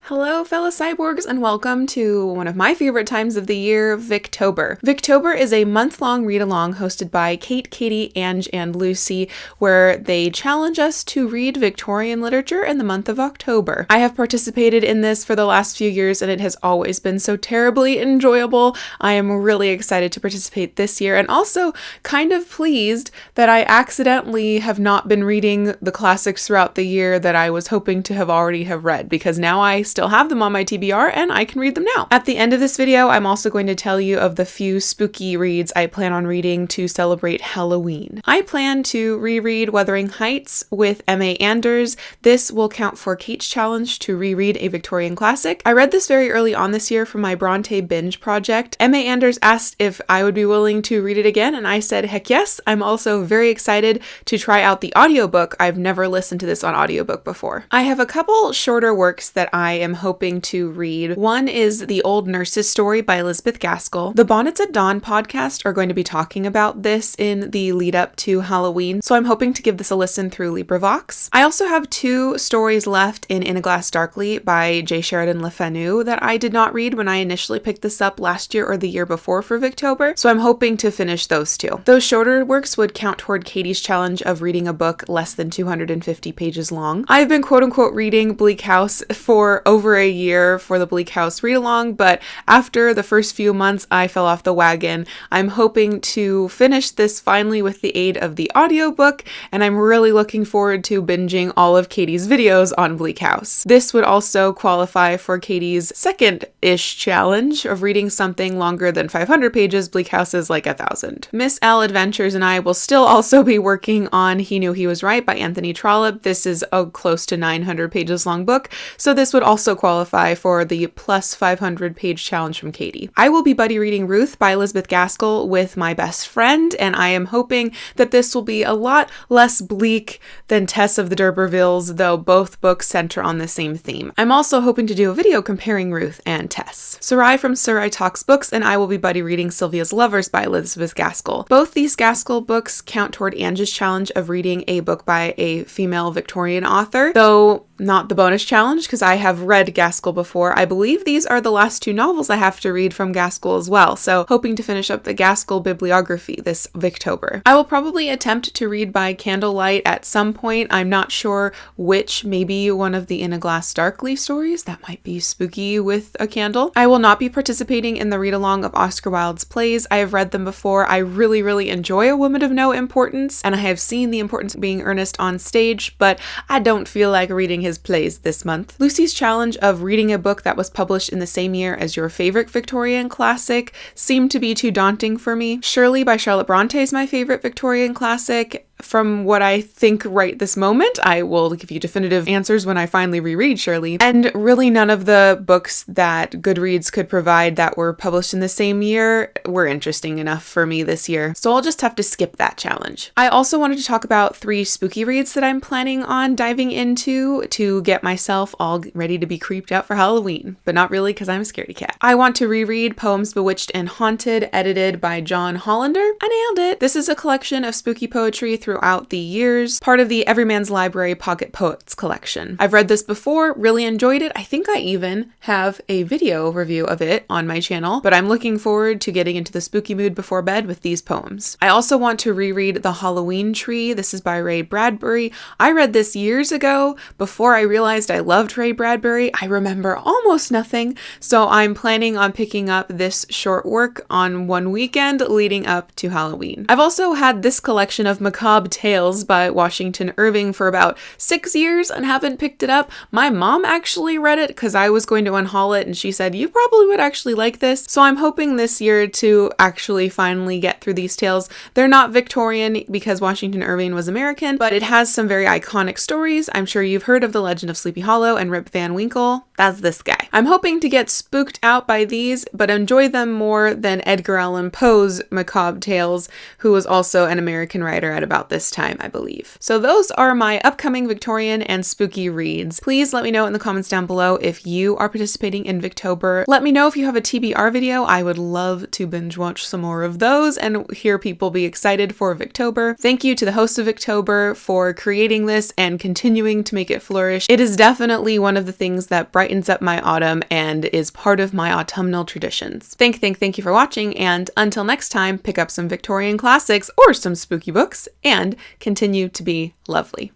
Hello, fellow cyborgs, and welcome to one of my favorite times of the year, Victober. Victober is a month-long read-along hosted by Kate, Katie, Ange, and Lucy, where they challenge us to read Victorian literature in the month of October. I have participated in this for the last few years, and it has always been so terribly enjoyable. I am really excited to participate this year, and also kind of pleased that I accidentally have not been reading the classics throughout the year that I was hoping to have already have read, because now I still have them on my TBR and I can read them now. At the end of this video, I'm also going to tell you of the few spooky reads I plan on reading to celebrate Halloween. I plan to reread Wuthering Heights with M.A. Anders. This will count for Kate's challenge to reread a Victorian classic. I read this very early on this year for my Bronte binge project. M.A. Anders asked if I would be willing to read it again, and I said heck yes. I'm also very excited to try out the audiobook. I've never listened to this on audiobook before. I have a couple shorter works that I am hoping to read. One is The Old Nurse's Story by Elizabeth Gaskell. The Bonnets at Dawn podcast are going to be talking about this in the lead up to Halloween, so I'm hoping to give this a listen through LibriVox. I also have two stories left in a Glass Darkly by J. Sheridan Le Fanu that I did not read when I initially picked this up last year or the year before for Victober, so I'm hoping to finish those two. Those shorter works would count toward Katie's challenge of reading a book less than 250 pages long. I've been quote-unquote reading Bleak House for over a year for the Bleak House read-along, but after the first few months I fell off the wagon. I'm hoping to finish this finally with the aid of the audiobook, and I'm really looking forward to binging all of Katie's videos on Bleak House. This would also qualify for Katie's second-ish challenge of reading something longer than 500 pages. Bleak House is like 1,000. Miss L Adventures and I will still also be working on He Knew He Was Right by Anthony Trollope. This is a close to 900 pages long book, so this would also qualify for the plus 500 page challenge from Katie. I will be buddy reading Ruth by Elizabeth Gaskell with my best friend, and I am hoping that this will be a lot less bleak than Tess of the D'Urbervilles, though both books center on the same theme. I'm also hoping to do a video comparing Ruth and Tess. Sarai from Sarai Talks Books and I will be buddy reading Sylvia's Lovers by Elizabeth Gaskell. Both these Gaskell books count toward Ange's challenge of reading a book by a female Victorian author, though not the bonus challenge because I have read Gaskell before. I believe these are the last two novels I have to read from Gaskell as well, so hoping to finish up the Gaskell bibliography this Victober. I will probably attempt to read by candlelight at some point. I'm not sure which, maybe one of the In a Glass Darkly stories. That might be spooky with a candle. I will not be participating in the read-along of Oscar Wilde's plays. I have read them before. I really enjoy A Woman of No Importance, and I have seen the importance of being earnest on stage, but I don't feel like reading his plays this month. Lucy's challenge of reading a book that was published in the same year as your favorite Victorian classic seemed to be too daunting for me. Shirley by Charlotte Bronte is my favorite Victorian classic. From what I think right this moment, I will give you definitive answers when I finally reread Shirley. And really none of the books that Goodreads could provide that were published in the same year were interesting enough for me this year, so I'll just have to skip that challenge. I also wanted to talk about 3 spooky reads that I'm planning on diving into to get myself all ready to be creeped out for Halloween, but not really because I'm a scaredy cat. I want to reread Poems Bewitched and Haunted, edited by John Hollander. I nailed it! This is a collection of spooky poetry throughout the years, part of the Everyman's Library Pocket Poets collection. I've read this before, really enjoyed it. I think I even have a video review of it on my channel, but I'm looking forward to getting into the spooky mood before bed with these poems. I also want to reread The Halloween Tree. This is by Ray Bradbury. I read this years ago before I realized I loved Ray Bradbury. I remember almost nothing, so I'm planning on picking up this short work on one weekend leading up to Halloween. I've also had this collection of macabre Tales by Washington Irving for about 6 years and haven't picked it up. My mom actually read it because I was going to unhaul it and she said, you probably would actually like this. So I'm hoping this year to actually finally get through these tales. They're not Victorian because Washington Irving was American, but it has some very iconic stories. I'm sure you've heard of The Legend of Sleepy Hollow and Rip Van Winkle. That's this guy. I'm hoping to get spooked out by these, but enjoy them more than Edgar Allan Poe's macabre tales, who was also an American writer at about this time, I believe. So those are my upcoming Victorian and spooky reads. Please let me know in the comments down below if you are participating in Victober. Let me know if you have a TBR video. I would love to binge watch some more of those and hear people be excited for Victober. Thank you to the host of Victober for creating this and continuing to make it flourish. It is definitely one of the things that brightened brightens up my autumn and is part of my autumnal traditions. Thank you for watching, and until next time, pick up some Victorian classics or some spooky books and continue to be lovely.